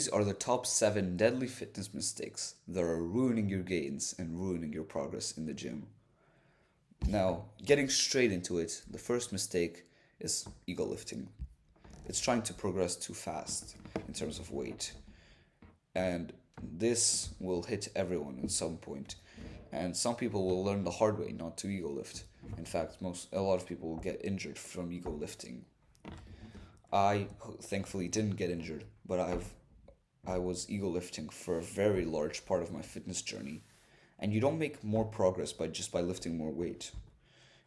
these are the top 7 deadly fitness mistakes that are ruining your gains and ruining your progress in the gym. Now, getting straight into it, the first mistake is ego lifting. It's trying to progress too fast in terms of weight. And this will hit everyone at some point. And some people will learn the hard way not to ego lift. In fact, a lot of people will get injured from ego lifting. I thankfully didn't get injured, but I was ego lifting for a very large part of my fitness journey. And you don't make more progress by lifting more weight.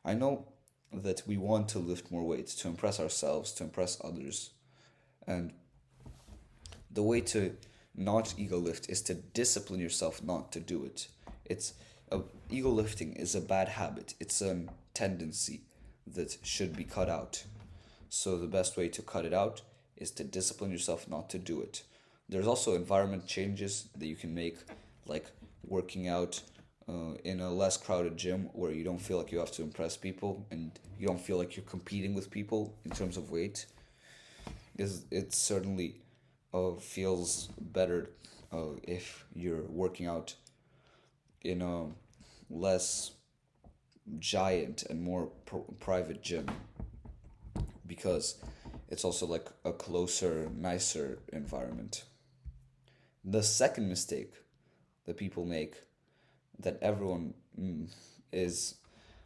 I know that we want to lift more weight to impress ourselves, to impress others. And the way to not ego lift is to discipline yourself not to do it. It's ego lifting is a bad habit. It's a tendency that should be cut out. So the best way to cut it out is to discipline yourself not to do it. There's also environment changes that you can make, like working out in a less crowded gym where you don't feel like you have to impress people and you don't feel like you're competing with people in terms of weight. It certainly feels better if you're working out in a less giant and more private gym, because it's also like a closer, nicer environment. The second mistake that people make, that everyone is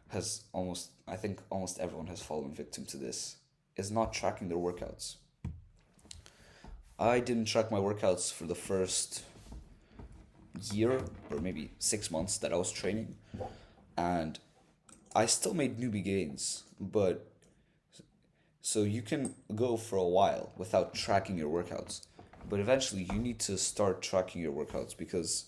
has almost I think almost everyone has fallen victim to this, is not tracking their workouts. I didn't track my workouts for the first year or maybe 6 months that I was training, and I still made newbie gains, but so you can go for a while without tracking your workouts, but eventually you need to start tracking your workouts, because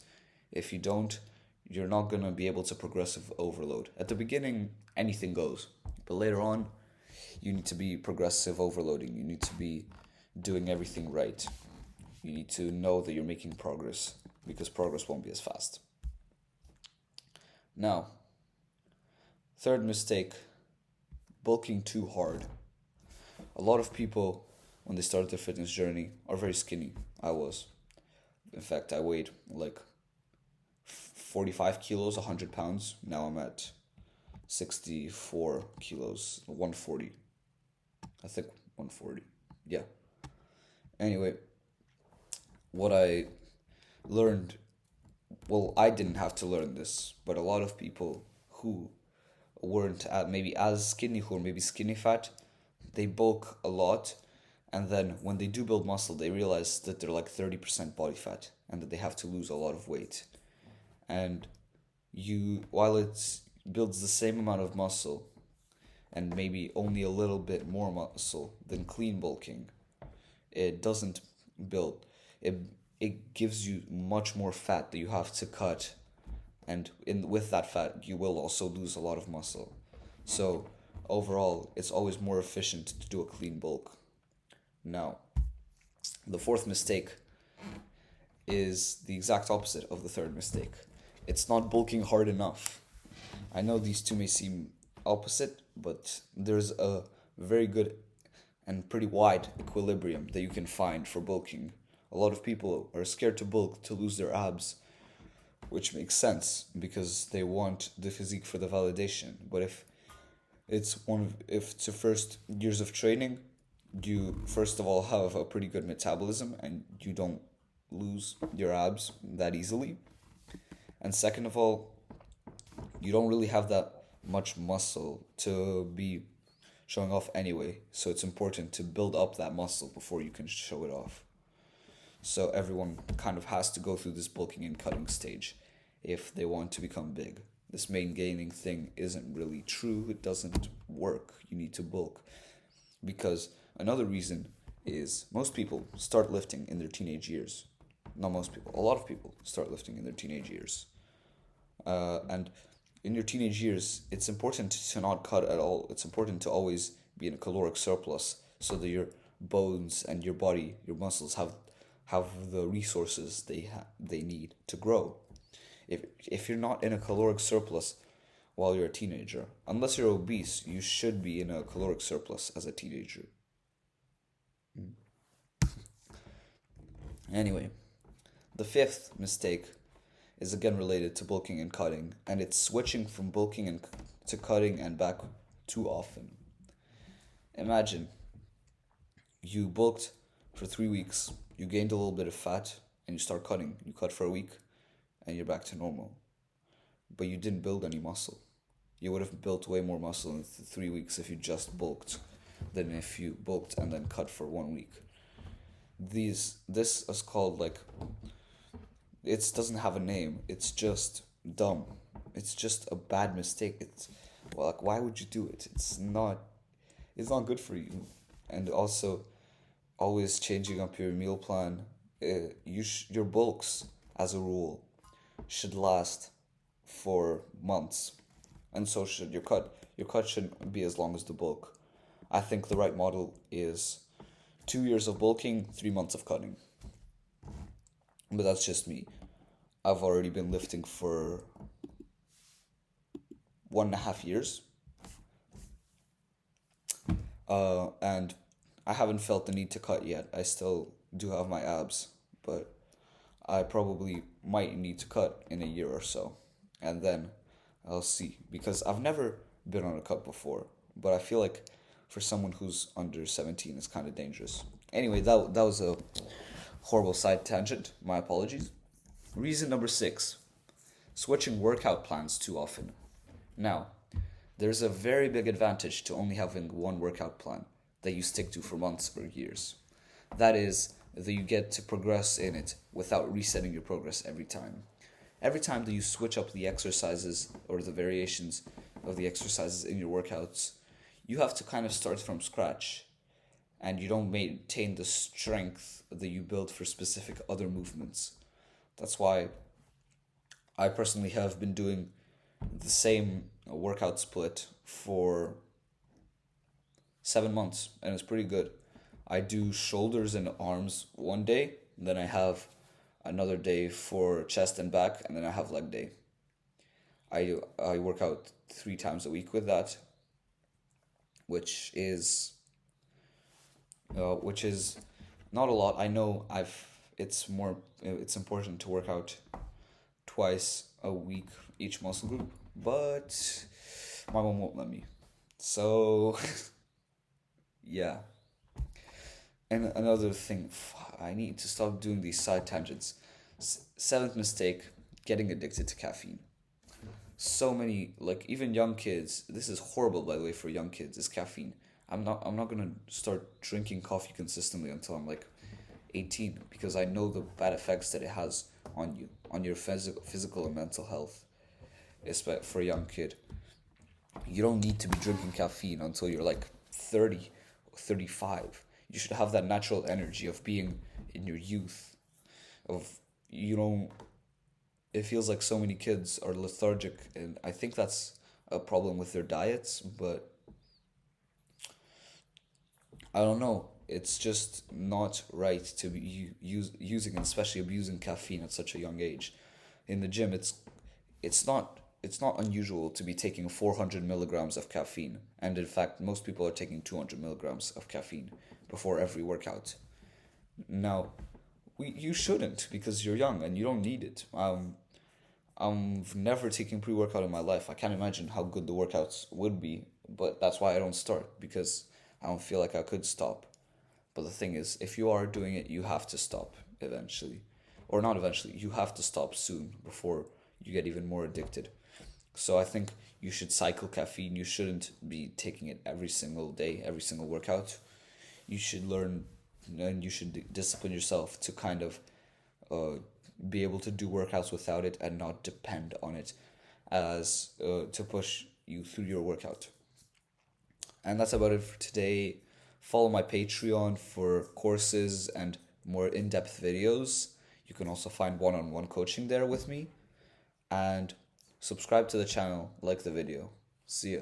if you don't, you're not going to be able to progressive overload. At the beginning, anything goes, but later on, you need to be progressive overloading. You need to be doing everything right. You need to know that you're making progress, because progress won't be as fast. Now, third mistake, bulking too hard. A lot of people, when they start their fitness journey, are very skinny. I was. In fact, I weighed like 45 kilos, 100 pounds. Now I'm at 64 kilos, 140. I think 140. Yeah. Anyway, what I learned, well, I didn't have to learn this, but a lot of people who weren't maybe as skinny, who were maybe skinny fat, they bulk a lot, and then when they do build muscle, they realize that they're like 30% body fat and that they have to lose a lot of weight. And while it builds the same amount of muscle and maybe only a little bit more muscle than clean bulking, it doesn't build. It gives you much more fat that you have to cut, and with that fat you will also lose a lot of muscle. So overall, it's always more efficient to do a clean bulk. Now, the fourth mistake is the exact opposite of the third mistake. It's not bulking hard enough. I know these two may seem opposite, but there's a very good and pretty wide equilibrium that you can find for bulking. A lot of people are scared to bulk to lose their abs, which makes sense because they want the physique for the validation. But if it's your first years of training, you first of all have a pretty good metabolism and you don't lose your abs that easily. And second of all, you don't really have that much muscle to be showing off anyway. So it's important to build up that muscle before you can show it off. So everyone kind of has to go through this bulking and cutting stage if they want to become big. This main gaining thing isn't really true. It doesn't work. You need to bulk. Because another reason is most people start lifting in their teenage years. Not most people. A lot of people start lifting in their teenage years. And in your teenage years, it's important to not cut at all. It's important to always be in a caloric surplus so that your bones and your body, your muscles have the resources they need to grow. If you're not in a caloric surplus while you're a teenager, unless you're obese, you should be in a caloric surplus as a teenager. Anyway, the fifth mistake is again related to bulking and cutting, and it's switching from bulking and to cutting and back too often. Imagine you bulked for 3 weeks, you gained a little bit of fat, and you start cutting. You cut for a week, and you're back to normal. But you didn't build any muscle. You would have built way more muscle in 3 weeks if you just bulked than if you bulked and then cut for 1 week. This is called like, it doesn't have a name. It's just dumb. It's just a bad mistake. It's, well, like, why would you do it? It's not good for you. And also, always changing up your meal plan. Your bulks, as a rule, should last for months, and so should your cut. Your cut shouldn't be as long as the bulk. I think the right model is 2 years of bulking, 3 months of cutting. But that's just me. I've already been lifting for 1.5 years, and I haven't felt the need to cut yet. I still do have my abs, but I probably might need to cut in a year or so, and then I'll see, because I've never been on a cut before, but I feel like for someone who's under 17, it's kind of dangerous. Anyway, that was a horrible side tangent. My apologies. Reason number 6: switching workout plans too often. Now, there's a very big advantage to only having one workout plan that you stick to for months or years. That is, that you get to progress in it without resetting your progress every time. Every time that you switch up the exercises or the variations of the exercises in your workouts, you have to kind of start from scratch, and you don't maintain the strength that you build for specific other movements. That's why I personally have been doing the same workout split for 7 months, and it's pretty good. I do shoulders and arms one day, then I have another day for chest and back, and then I have leg day. I work out 3 times a week with that, which is not a lot. I know it's important to work out twice a week each muscle group, but my mom won't let me. So yeah. And another thing, I need to stop doing these side tangents. Seventh mistake: getting addicted to caffeine. So many, like, even young kids, this is horrible, by the way, for young kids, is caffeine. I'm not gonna start drinking coffee consistently until I'm like 18, because I know the bad effects that it has on you, on your physical and mental health. Especially for a young kid, you don't need to be drinking caffeine until you're like 30 or 35. You should have that natural energy of being in your youth. It feels like so many kids are lethargic, and I think that's a problem with their diets, but I don't know. It's just not right to be using and especially abusing caffeine at such a young age. In the gym, it's not unusual to be taking 400 milligrams of caffeine, and in fact, most people are taking 200 milligrams of caffeine before every workout. Now, you shouldn't, because you're young and you don't need it. I've never taken pre-workout in my life. I can't imagine how good the workouts would be, but that's why I don't start, because I don't feel like I could stop. But the thing is, if you are doing it, you have to stop eventually. Or not eventually, you have to stop soon before you get even more addicted. So I think you should cycle caffeine. You shouldn't be taking it every single day, every single workout. You should learn, and you should discipline yourself to kind of be able to do workouts without it and not depend on it as to push you through your workout. And that's about it for today. Follow my Patreon for courses and more in-depth videos. You can also find one-on-one coaching there with me. And subscribe to the channel, like the video. See ya.